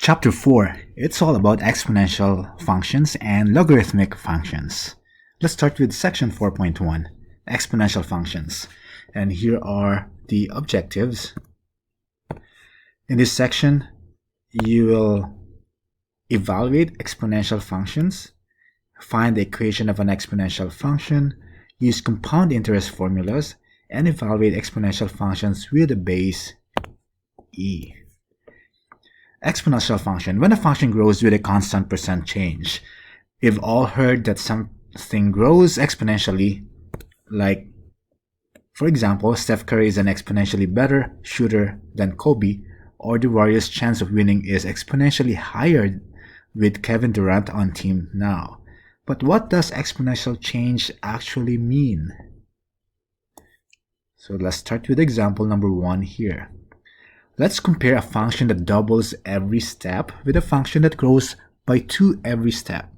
Chapter 4. It's all about exponential functions and logarithmic functions. Let's start with section 4.1, exponential functions. And here are the objectives. In this section, you will evaluate exponential functions, find the equation of an exponential function, use compound interest formulas, and evaluate exponential functions with a base e. Exponential function. When a function grows with a constant percent change. We've all heard that something grows exponentially, like, for example, Steph Curry is an exponentially better shooter than Kobe, or the Warriors' chance of winning is exponentially higher with Kevin Durant on team now. But what does exponential change actually mean? So let's start with example number 1 here. Let's compare a function that doubles every step with a function that grows by 2 every step.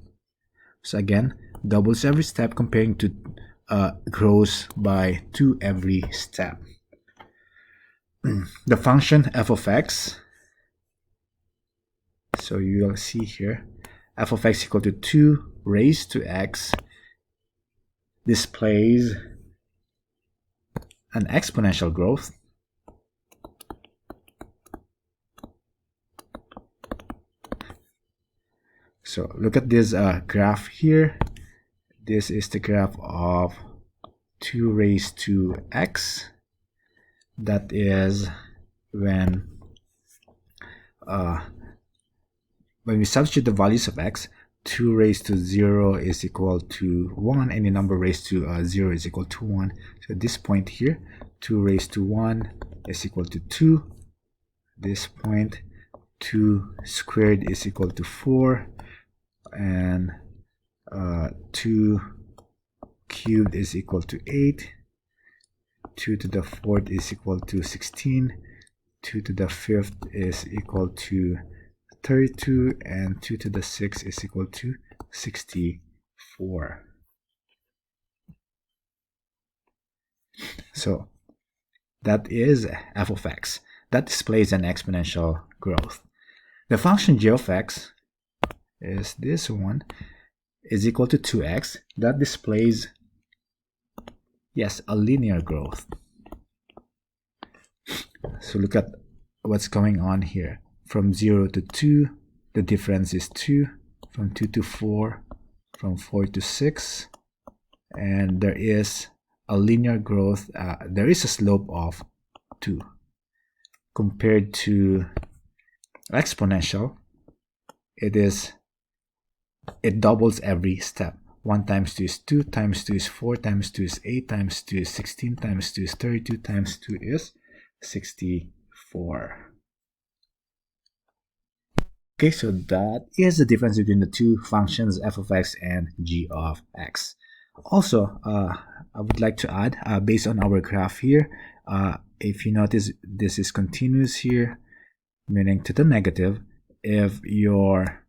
So again, doubles every step comparing to grows by 2 every step. The function f of x, so you will see here, f of x equal to 2 raised to x displays an exponential growth. So look at this graph here. This is the graph of 2 raised to x. That is when we substitute the values of x, 2 raised to 0 is equal to 1, and the number raised to 0 is equal to 1. So at this point here, 2 raised to 1 is equal to 2. This point, 2 squared is equal to 4. And 2 cubed is equal to 8. 2 to the 4th is equal to 16. 2 to the 5th is equal to 32. And 2 to the 6th is equal to 64. So that is f of x. That displays an exponential growth. The function g of x is this one, is equal to 2x. That displays, yes, a linear growth. So look at what's going on here. From 0 to 2, the difference is 2. From 2 to 4, from 4 to 6, and there is a linear growth. There is a slope of 2. Compared to exponential, it doubles every step. 1 times 2 is 2, times 2 is 4, times 2 is 8, times 2 is 16, times 2 is 32, times 2 is 64. Okay, so that is the difference between the two functions, f of x and g of x. Also, I would like to add, based on our graph here, if you notice, this is continuous here, meaning to the negative. If your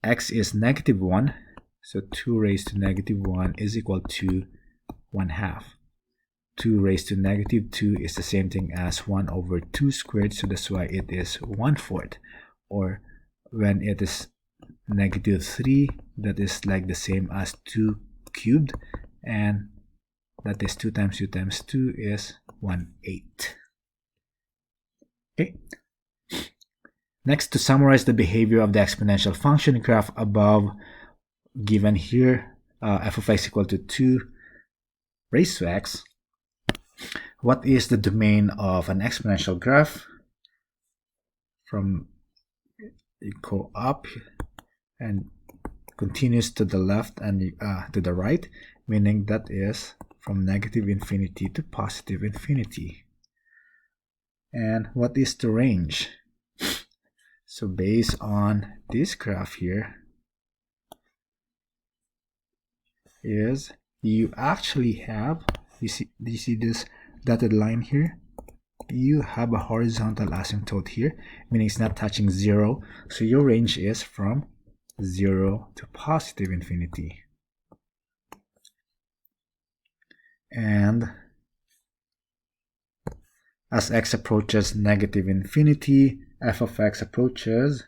x is -1, so 2 raised to -1 is equal to 1/2. 2 raised to -2 is the same thing as 1 over 2 squared, so that's why it is 1/4. Or when it is -3, that is like the same as 2 cubed, and that is 2 times 2 times 2 is 1/8. Okay. Next, to summarize the behavior of the exponential function graph above, given here, f of x equal to 2 raised to x. What is the domain of an exponential graph? From you go up and continues to the left and to the right, meaning that is from -infinity to +infinity. And what is the range? So based on this graph here, is you actually have, do you see this dotted line here? You have a horizontal asymptote here, meaning it's not touching 0. So your range is from 0 to +infinity. And as x approaches -infinity, f of x approaches,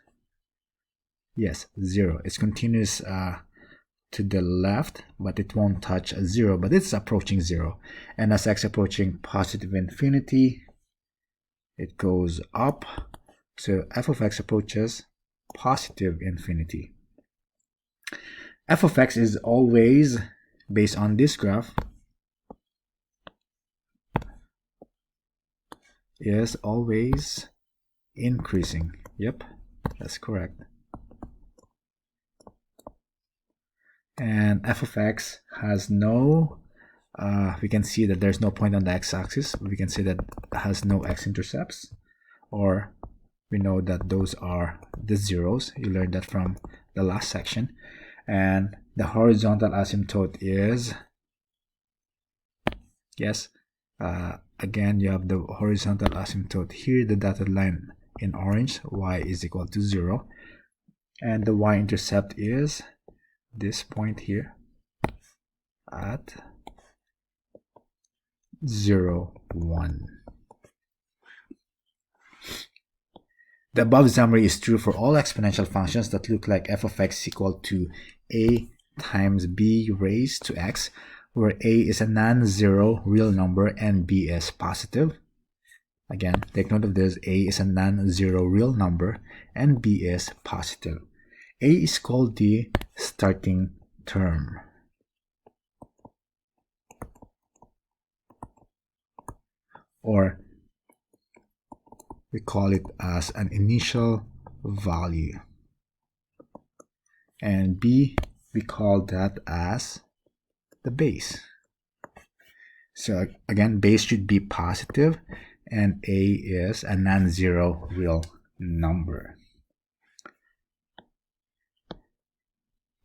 yes, 0. It's continuous to the left, but it won't touch 0, but it's approaching 0. And as x approaching positive infinity, it goes up. So f of x approaches positive infinity. F of x is always, based on this graph, is always increasing. Yep, that's correct. And f of x has no, we can see that there's no point on the x-axis. We can say that it has no x-intercepts, or we know that those are the zeros. You learned that from the last section. And the horizontal asymptote is, yes, again, you have the horizontal asymptote here, the dotted line in orange, y is equal to 0. And the y-intercept is this point here at 0, 1. The above summary is true for all exponential functions that look like f of x equal to a times b raised to x, where a is a non-zero real number and b is positive. Again, take note of this, a is a non-zero real number and b is positive. A is called the starting term. Or we call it as an initial value. And b, we call that as the base. So again, base should be positive and a is a non-zero real number.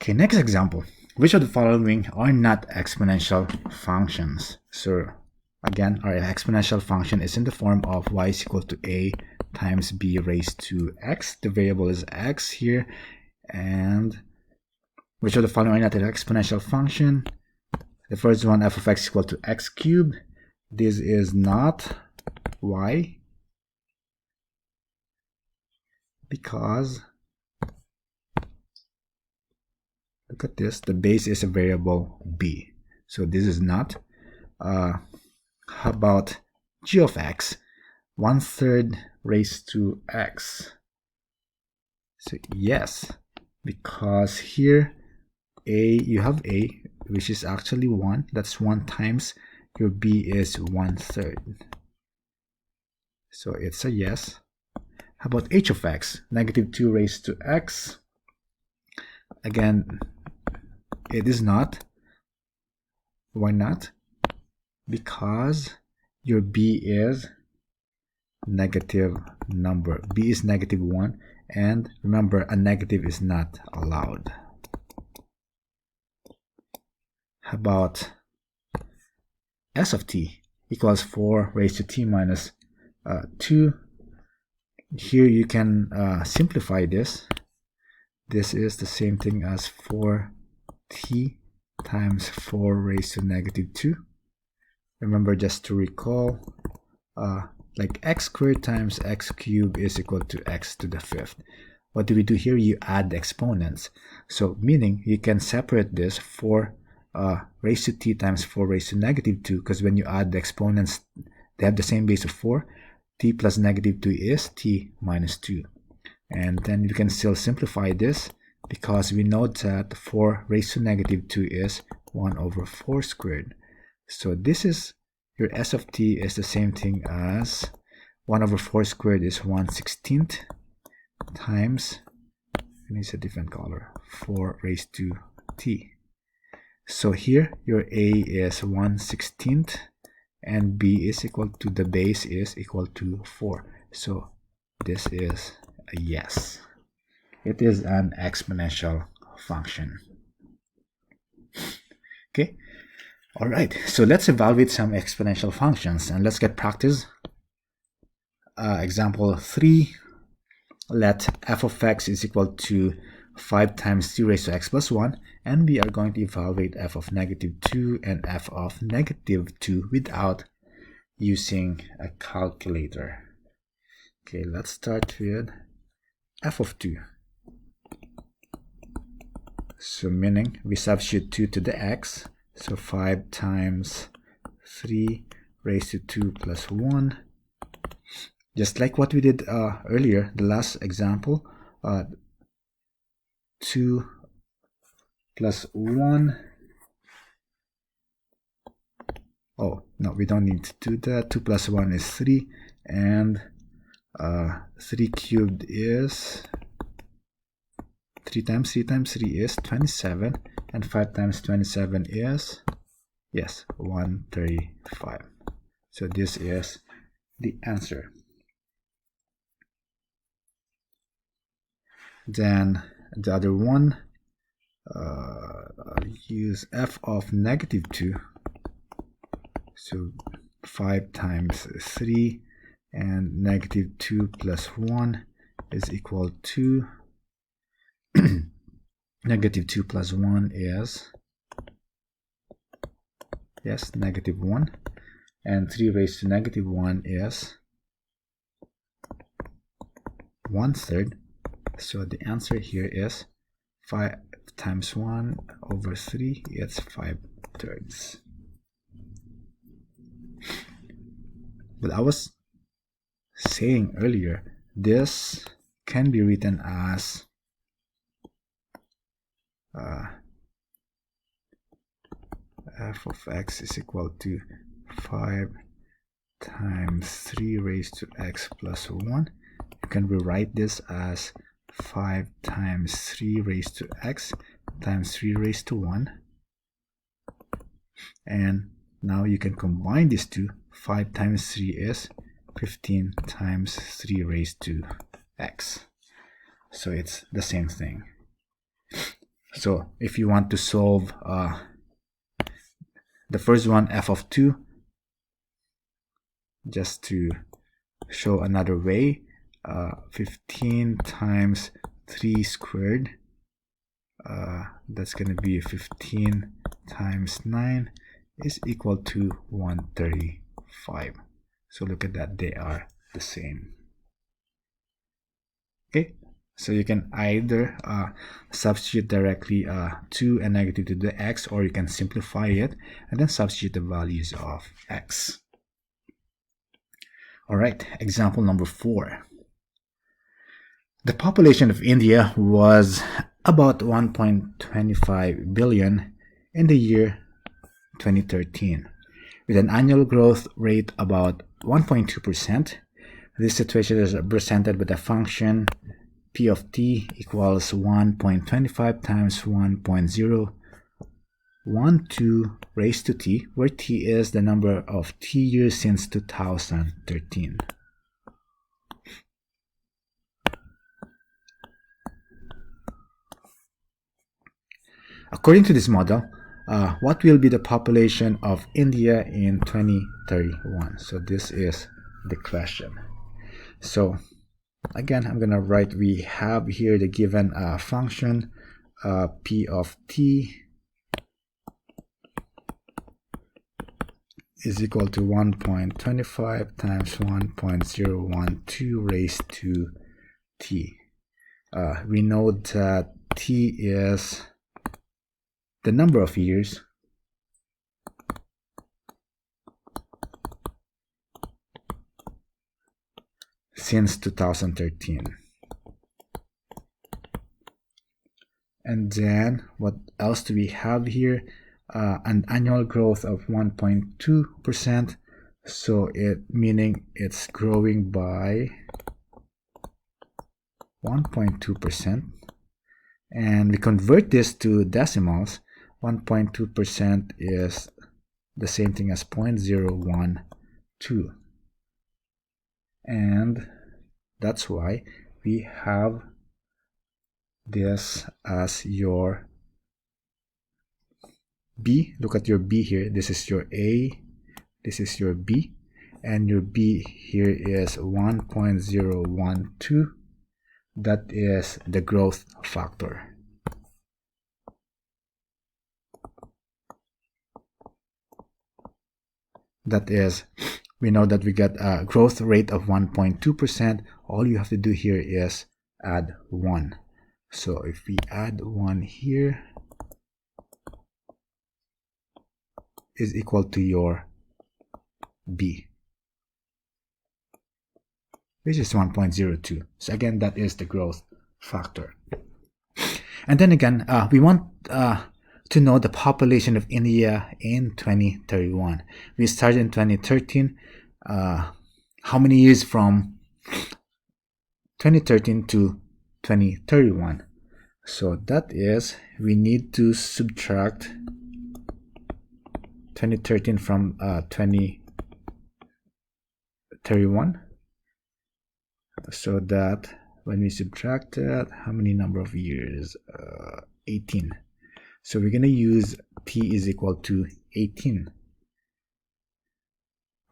Okay, next example. Which of the following are not exponential functions? So again, our exponential function is in the form of y is equal to a times b raised to x. The variable is x here. And which of the following are not an exponential function? The first one, f of x equal to x cubed. This is not y, because look at this, the base is a variable b. So this is not. How about g of x? 1/3 raised to x. So yes, because here you have a, which is actually 1. That's 1 times your b is 1/3. So it's a yes. How about h of x? -2 raised to x. Again, it is not. Why not? Because your b is negative number. b is -1, and remember, a negative is not allowed. How about s of t equals 4 raised to t minus 2. Here you can simplify this. This is the same thing as 4t times 4 raised to -2. Remember, just to recall, like x squared times x cubed is equal to x to the 5th. What do we do here? You add the exponents. So meaning you can separate this 4 raised to t times 4 raised to -2, because when you add the exponents, they have the same base of 4. T plus -2 is t minus 2. And then you can still simplify this, because we know that 4 raised to -2 is 1/4 squared. So this is your s of t is the same thing as 1/4 squared is 1/16 times, and it's a different color, 4 raised to t. So here your a is 1/16 and b is equal to, the base is equal to 4. So this is a yes. It is an exponential function. Okay. All right, so let's evaluate some exponential functions, and let's get practice. Example 3, let f of x is equal to 5 times t raised to x plus 1, and we are going to evaluate f of -2 and f of -2 without using a calculator. Okay, let's start with f of 2. So meaning we substitute 2 to the x, so 5 times 3 raised to 2 plus 1. Just like what we did earlier, the last example, 2 plus 1. Oh, no, we don't need to do that. 2 plus 1 is 3, and 3 cubed is 3 times 3 times 3 is 27, and 5 times 27 is, yes, 135. So this is the answer. Then the other one, I'll use f of negative 2. So 5 times 3, and negative 2 plus 1 is equal to negative 2 plus 1 is, yes, negative 1, and 3 raised to negative 1 is 1/3. So the answer here is 5 times 1 over 3, it's 5/3. But I was saying earlier, this can be written as f of x is equal to 5 times 3 raised to x plus 1. You can rewrite this as 5 times 3 raised to x times 3 raised to 1. And now you can combine these two. 5 times 3 is 15 times 3 raised to x. So it's the same thing. So if you want to solve the first one, f of 2, just to show another way, 15 times 3 squared, that's going to be 15 times 9 is equal to 135. So look at that, they are the same. Okay, so you can either substitute directly 2 and negative to the x, or you can simplify it and then substitute the values of x. Alright, example number 4. The population of India was about 1.25 billion in the year 2013, with an annual growth rate about 1.2%. This situation is represented with a function p of t equals 1.25 times 1.012 raised to t, where t is the number of t years since 2013. According to this model, what will be the population of India in 2031? So this is the question. So again, I'm going to write, we have here the given function p of t is equal to 1.25 times 1.012 raised to t. We know that t is the number of years since 2013. And then what else do we have here? An annual growth of 1.2%, so it meaning it's growing by 1.2%, and we convert this to decimals. 1.2% is the same thing as 0.012, and that's why we have this as your B. Look at your B here. This is your A, this is your B, and your B here is 1.012. That is the growth factor. That is we know that we get a growth rate of 1.2%. All you have to do here is add 1. So if we add 1 here, is equal to your b, which is 1.02. So again, that is the growth factor. And then again, we want to know the population of India in 2031. We started in 2013. How many years from 2013 to 2031? So that is, we need to subtract 2013 from 2031, so that when we subtract that, how many number of years? 18. So we're going to use t is equal to 18,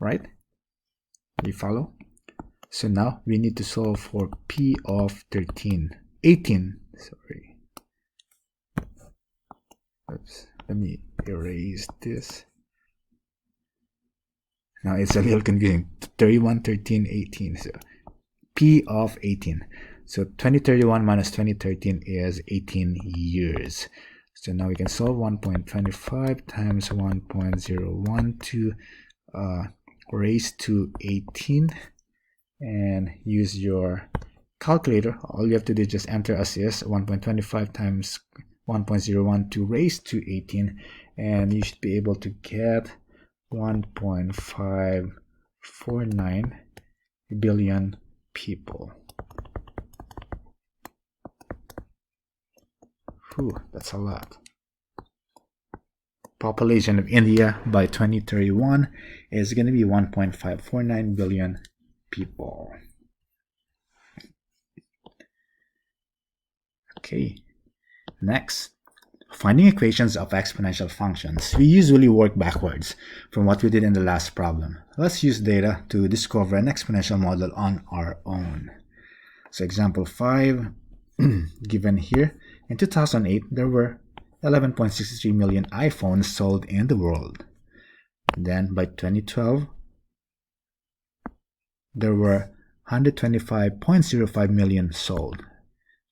right? You follow? So now we need to solve for p of 18. Sorry. Oops. Let me erase this. Now it's a little confusing. 31, 13, 18. So p of 18. So 2031 minus 2013 is 18 years. So now we can solve 1.25 times 1.012 raised to 18 and use your calculator. All you have to do is just enter as is 1.25 times 1.012 raised to 18, and you should be able to get 1.549 billion people. Whew, that's a lot. Population of India by 2031 is going to be 1.549 billion people. Okay, next, finding equations of exponential functions. We usually work backwards from what we did in the last problem. Let's use data to discover an exponential model on our own. So example 5, given here, in 2008 there were 11.63 million iPhones sold in the world. Then by 2012 there were 125.05 million sold.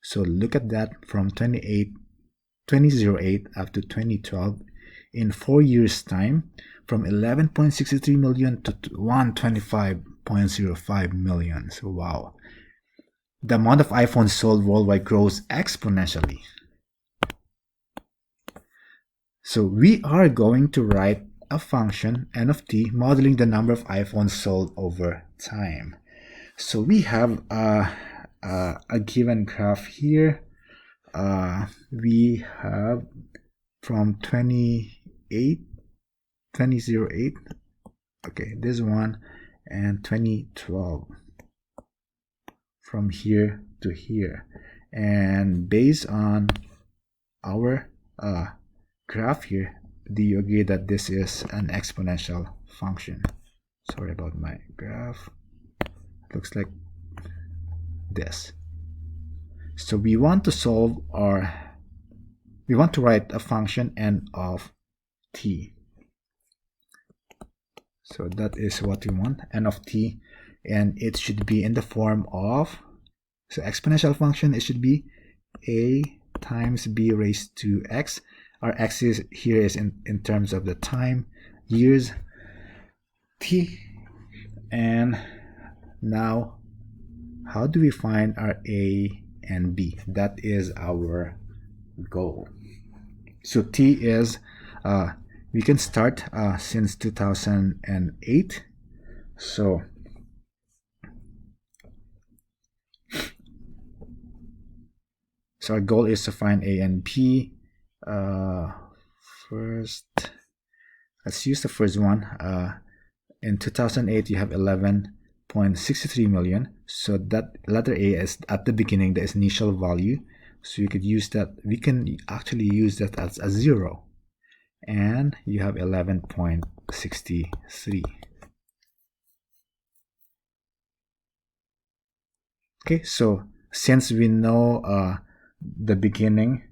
So look at that, from 2008 up to 2012, in 4 years time, from 11.63 million to 125.05 million. So wow, the amount of iPhones sold worldwide grows exponentially. So we are going to write a function n of t modeling the number of iPhones sold over time. So we have a given graph here. We have from 2008, okay, this one, and 2012, from here to here. And based on our graph here, do you agree that this is an exponential function? Sorry about my graph. It looks like this. So we want to solve we want to write a function n of t. So that is what we want, n of t, and it should be in the form of, so exponential function, it should be a times b raised to x. Our x here is in terms of the time, years, t. And now, how do we find our a and b? That is our goal. So t is, we can start since 2008. So our goal is to find a and b. First, let's use the first one. In 2008 you have 11.63 million, so that letter a is at the beginning, the initial value, so you could use that, we can actually use that as a 0, and you have 11.63. Okay, so since we know the beginning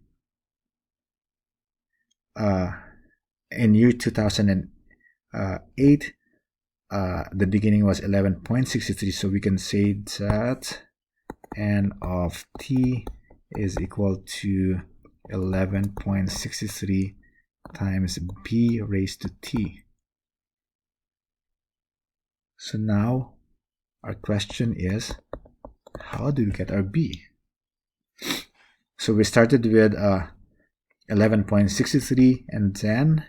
in year 2008, the beginning was 11.63, so we can say that n of t is equal to 11.63 times b raised to t. So now our question is, how do we get our b? So we started with 11.63, and then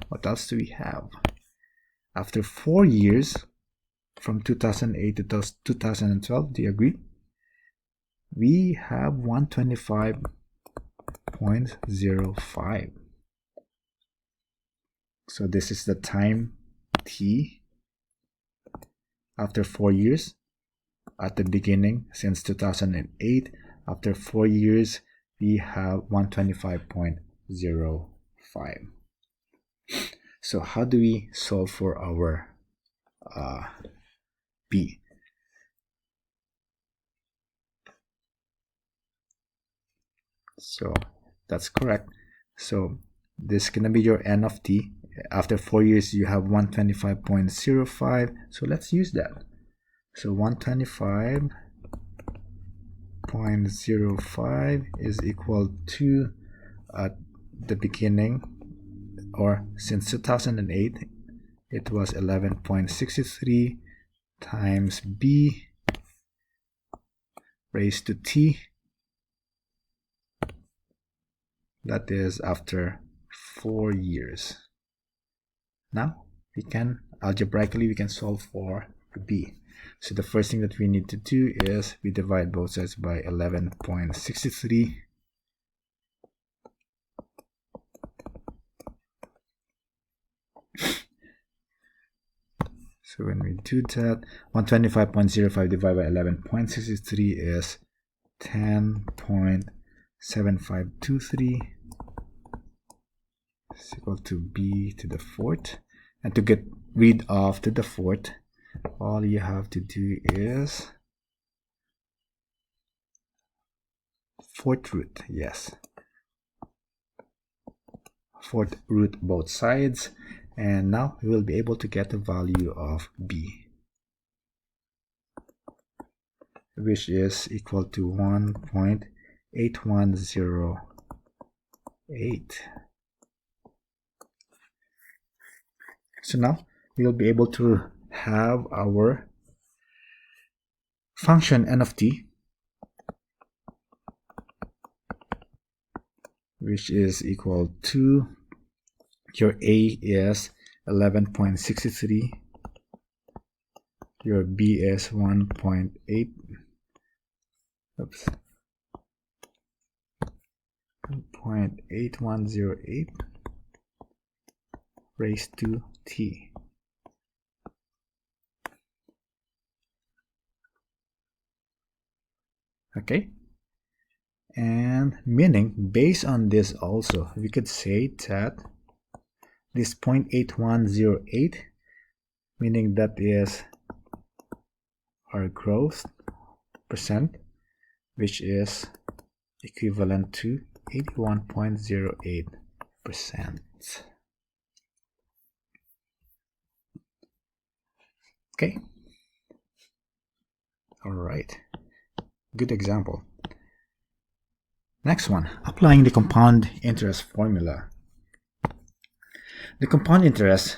what else do we have? After 4 years, from 2008 to 2012, do you agree? We have 125.05. So this is the time t after 4 years. At the beginning, since 2008, after 4 years, we have 125.05. So how do we solve for our b? So that's correct. So this is gonna be your n of t. After 4 years, you have 125.05. So let's use that. So 125.05 is equal to, at the beginning, or since 2008, it was 11.63 times b raised to t. That is after 4 years. Now we can algebraically we can solve for b. So the first thing that we need to do is we divide both sides by 11.63. So when we do that, 125.05 divided by 11.63 is 10.7523 is equal to b to the fourth. And to get rid of to the fourth, all you have to do is fourth root, yes, fourth root both sides, and now we will be able to get the value of b, which is equal to 1.8108. So now we will be able to have our function n of t, which is equal to, your a is 11.63, your b is 1.8, oops, 1.8108 raised to t. Okay, and meaning based on this also we could say that this 0.8108, meaning that is our growth percent, which is equivalent to 81.08%. Okay, all right, good example. Next one, applying the compound interest formula. The compound interest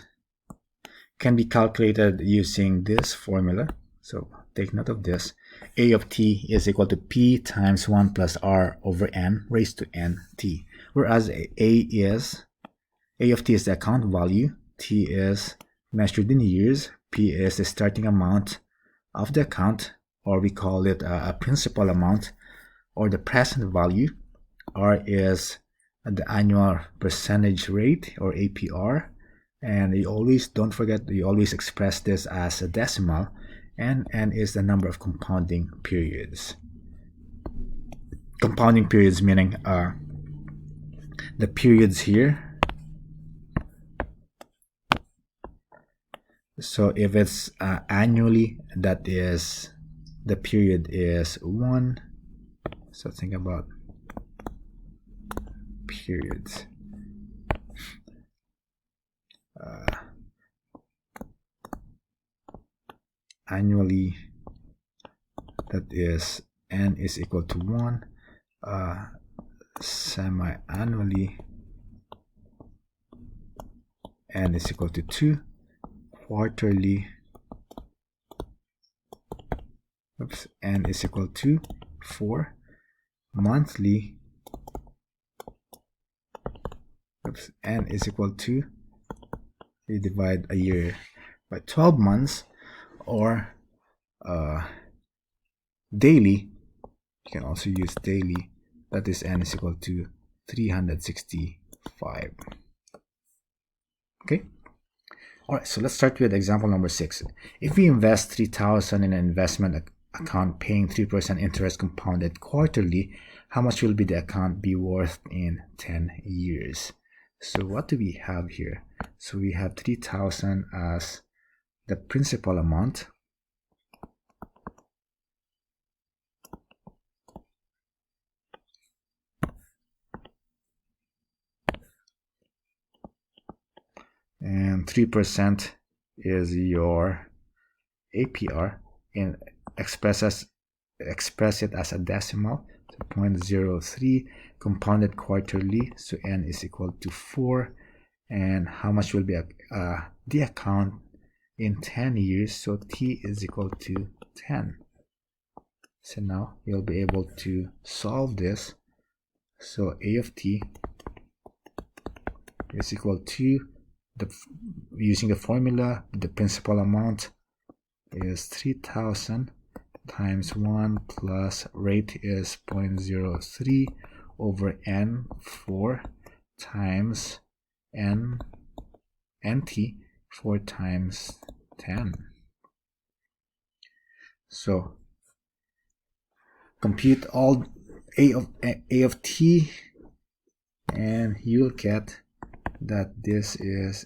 can be calculated using this formula. So take note of this. A of t is equal to p times 1 plus r over n raised to nt. Whereas A of t is the account value, t is measured in years, p is the starting amount of the account, or we call it a principal amount, or the present value. R is the annual percentage rate, or APR, and you always don't forget, you always express this as a decimal, and n is the number of compounding periods. Compounding periods meaning the periods here. So if it's annually, that is, the period is 1. So think about periods. annually, that is n is equal to 1, semi-annually, n is equal to 2, quarterly, n is equal to 4, monthly, n is equal to, we divide a year by 12 months, or daily, you can also use daily, that is n is equal to 365. Okay. All right, so let's start with example number 6. If we invest 3,000 in an investment account paying 3% interest compounded quarterly, how much will the account be worth in 10 years? So what do we have here? So we have 3,000 as the principal amount. And 3% is your APR, and express it as a decimal, so 0.03 compounded quarterly, so n is equal to 4. And how much will be the account in 10 years? So t is equal to 10. So now you'll be able to solve this. So a of t is equal to, using the formula, the principal amount is 3,000 times 1 plus rate is 0.03 over n, 4 times nt, 4 times 10. So compute all a of t, and you'll get that this is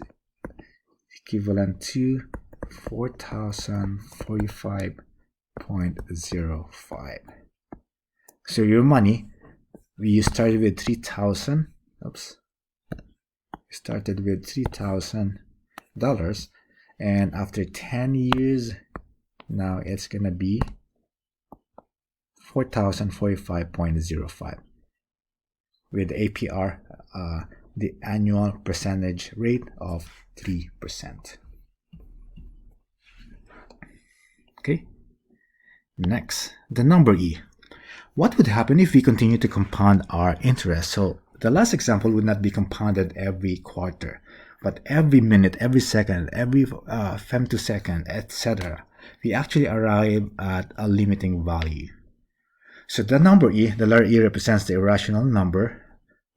equivalent to 4,045.05. So your money, we started with 3,000. Oops. We started with $3,000, and after 10 years, now it's gonna be 4,045.05 with APR, the annual percentage rate of 3%. Okay. Next, the number e. What would happen if we continue to compound our interest? So the last example would not be compounded every quarter, but every minute, every second, every femtosecond, etc. We actually arrive at a limiting value. So the number e, the letter e, represents the irrational number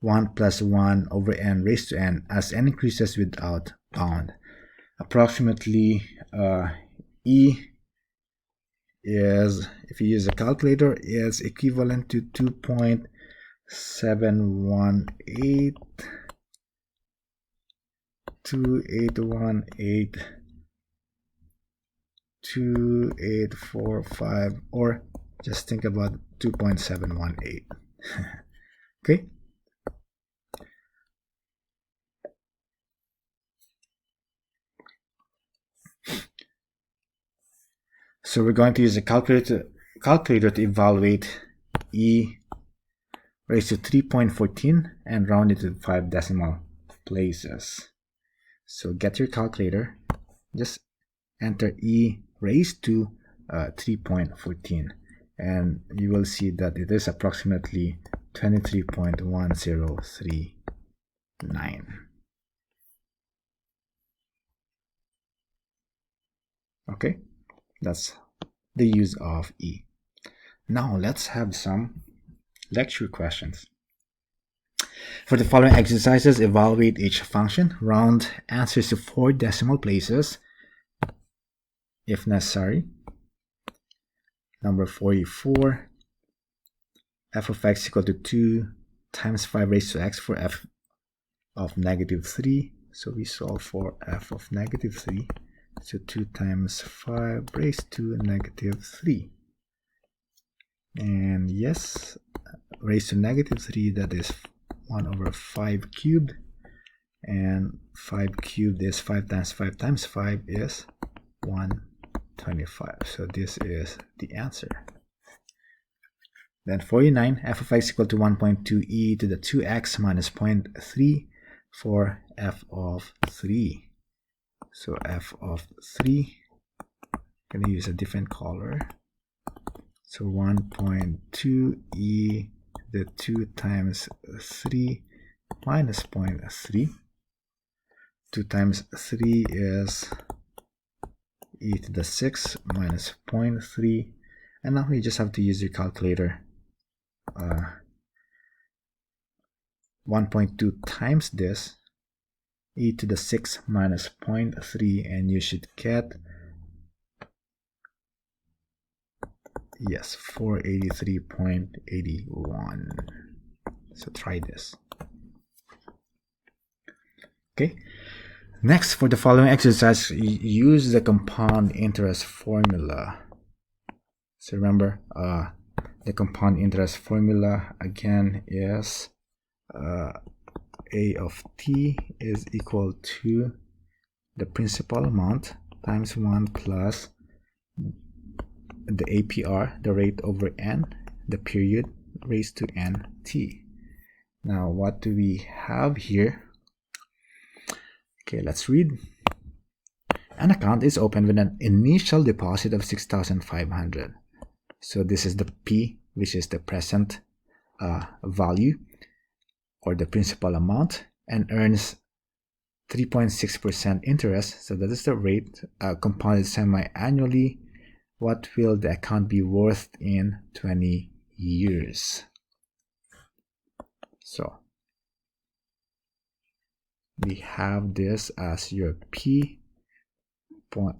1 plus 1 over n raised to n as n increases without bound. Approximately e is, if you use a calculator, is equivalent to 2.718 2845, or just think about 2.718. Okay. So we're going to use a calculator to evaluate e raised to 3.14 and round it to 5 decimal places. So get your calculator, just enter e raised to 3.14, and you will see that it is approximately 23.1039. Okay, that's the use of e. Now let's have some lecture questions. For the following exercises, evaluate each function, round answers to 4 decimal places if necessary. Number 44, f of x equal to 2 times 5 raised to x for f of negative 3. So we solve for f of negative 3. So 2 times 5 raised to negative 3. And yes, raised to negative 3, that is 1 over 5 cubed. And 5 cubed is 5 times 5 times 5 is 120. 25. So this is the answer. Then 49, f of x equal to 1.2 e to the 2x minus 0.3 for f of 3. So f of 3, I'm going to use a different color. So 1.2 e to the 2 times 3 minus 0.3. 2 times 3 is e to the 6 minus 0.3. And now you just have to use your calculator. 1.2 times this, e to the 6 minus 0.3, and you should get, yes, 483.81. So try this. Okay. Next, for the following exercise, use the compound interest formula. So remember, the compound interest formula again is a of t is equal to the principal amount times 1 plus the APR, the rate over n, the period raised to nt. Now, what do we have here? Okay, let's read. An account is opened with an initial deposit of 6,500. So this is the P, which is the present value or the principal amount, and earns 3.6% interest. So that is the rate compounded semi-annually. What will the account be worth in 20 years? So we have this as your P point.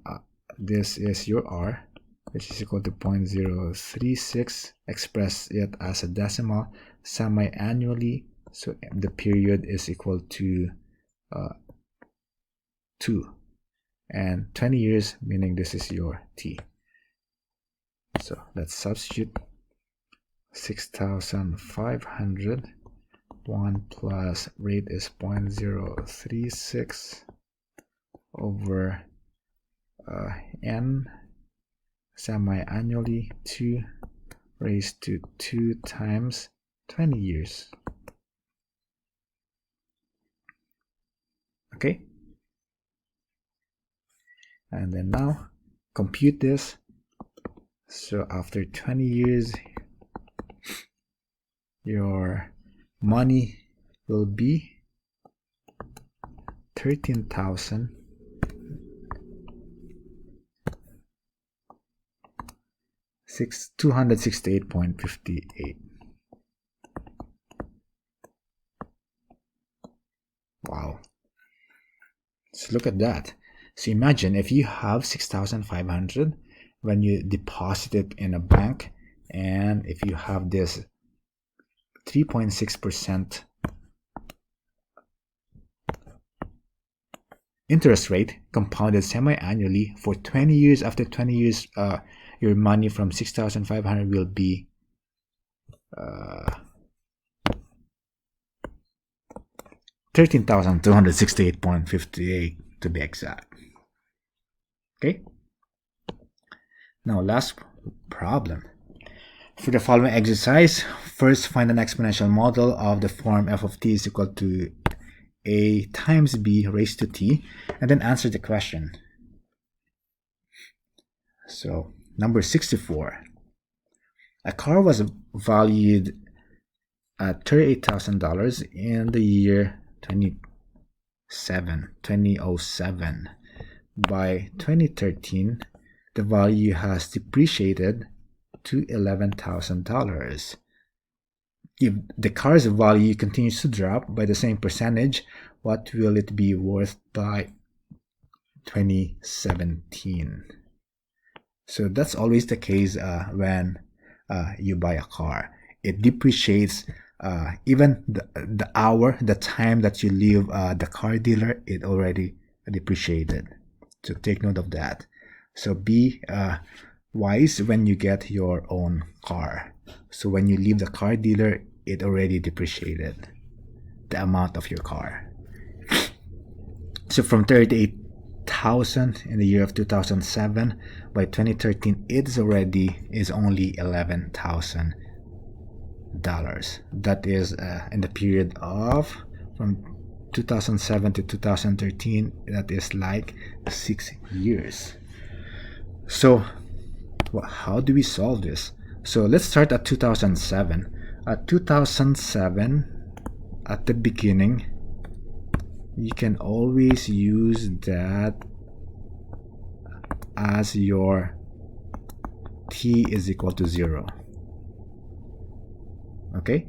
This is your R, which is equal to 0.036. Express it as a decimal semi-annually. So the period is equal to 2. And 20 years, meaning this is your T. So let's substitute 6,500. 1 plus rate is 0.036 over n semi-annually, 2 raised to 2 times 20 years. Okay, and then now compute this. So after 20 years, your money will be 13,268.58. Wow. So look at that. So imagine if you have 6,500 when you deposit it in a bank, and if you have this 3.6% interest rate compounded semi-annually for 20 years. After 20 years, your money from 6,500 will be 13,268.58 to be exact. Okay. Now, last problem. For the following exercise, first find an exponential model of the form f of t is equal to a times b raised to t, and then answer the question. So, number 64. A car was valued at $38,000 in the year 2007. By 2013, the value has depreciated to $11,000. If the car's value continues to drop by the same percentage, what will it be worth by 2017? So that's always the case when you buy a car. It depreciates even the time that you leave the car dealer, it already depreciated. So take note of that. So be wise when you get your own car. So when you leave the car dealer, it already depreciated the amount of your car. So from $38,000 100,000 in the year of 2007. By 2013, it is only $11,000. That is in the period of from 2007 to 2013. That is like 6 years. So how do we solve this? So let's start at 2007. At 2007, at the beginning, you can always use that as your t is equal to 0. Okay,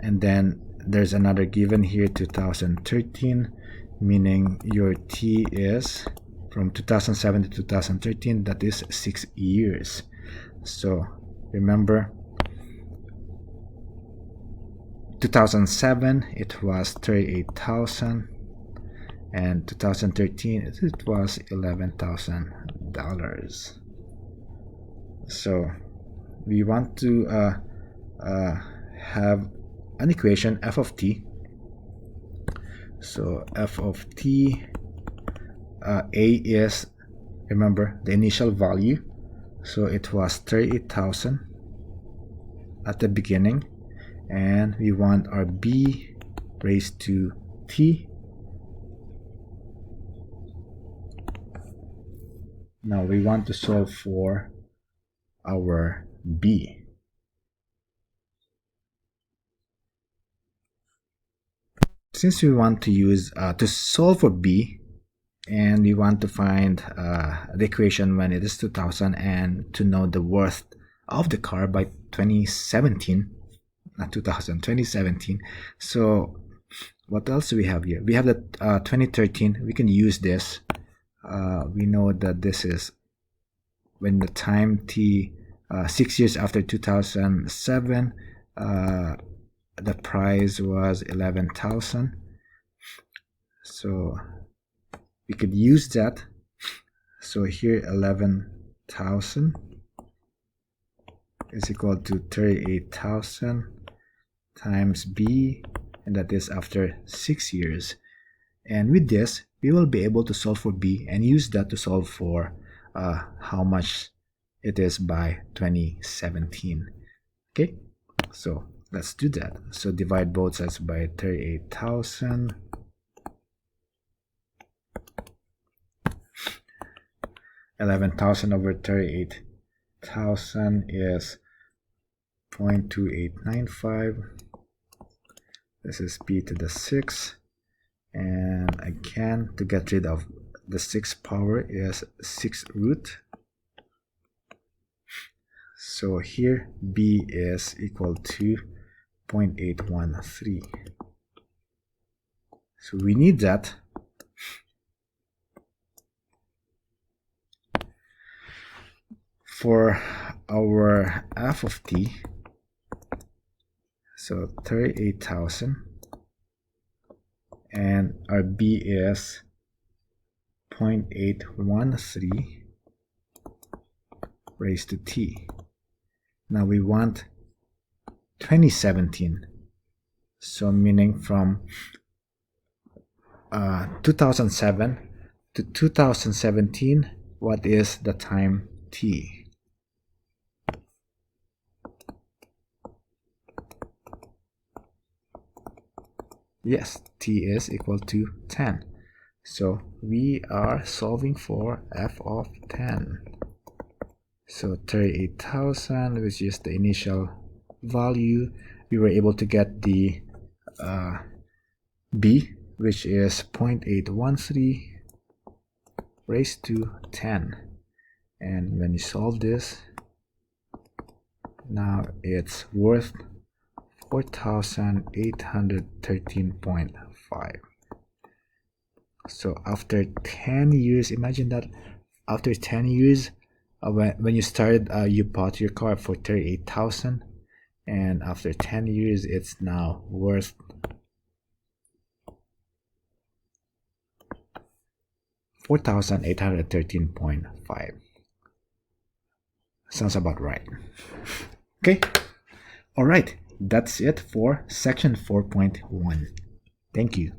and then there's another given here, 2013, meaning your t is from 2007 to 2013, that is 6 years. So remember, 2007 it was 38,000, and 2013 it was $11,000. So we want to have an equation f of t. So f of t, a is, remember, the initial value, so it was 38,000 at the beginning, and we want our b raised to t. Now we want to solve for our b. Since we want to use to solve for b, and we want to find the equation when it is 2000 and to know the worth of the car by 2017, not 2000, 2017. So what else do we have here? We have the 2013. We can use this. We know that this is when the time t 6 years after 2007, the price was 11,000. So we could use that. So here 11,000 is equal to 38,000 times b, and that is after 6 years. And with this, we will be able to solve for b and use that to solve for how much it is by 2017. Okay, so let's do that. So divide both sides by 38,000. 11,000 over 38,000 is 0.2895. This is p to the 6. And again, to get rid of the 6th power is 6 root. So here b is equal to 0.813. So we need that. For our f of t, so 38,000, and our b is 0.813 raised to t. Now we want 2017, so meaning from 2007 to 2017, what is the time t? Yes, t is equal to 10. So we are solving for f of 10. So 38,000, which is the initial value, we were able to get the b, which is 0.813 raised to 10. And when you solve this, now it's worth 4,813.5. So after 10 years, imagine that after 10 years, when you started, you bought your car for 38,000, and after 10 years, it's now worth 4,813.5. Sounds about right. Okay. All right. That's it for section 4.1. Thank you.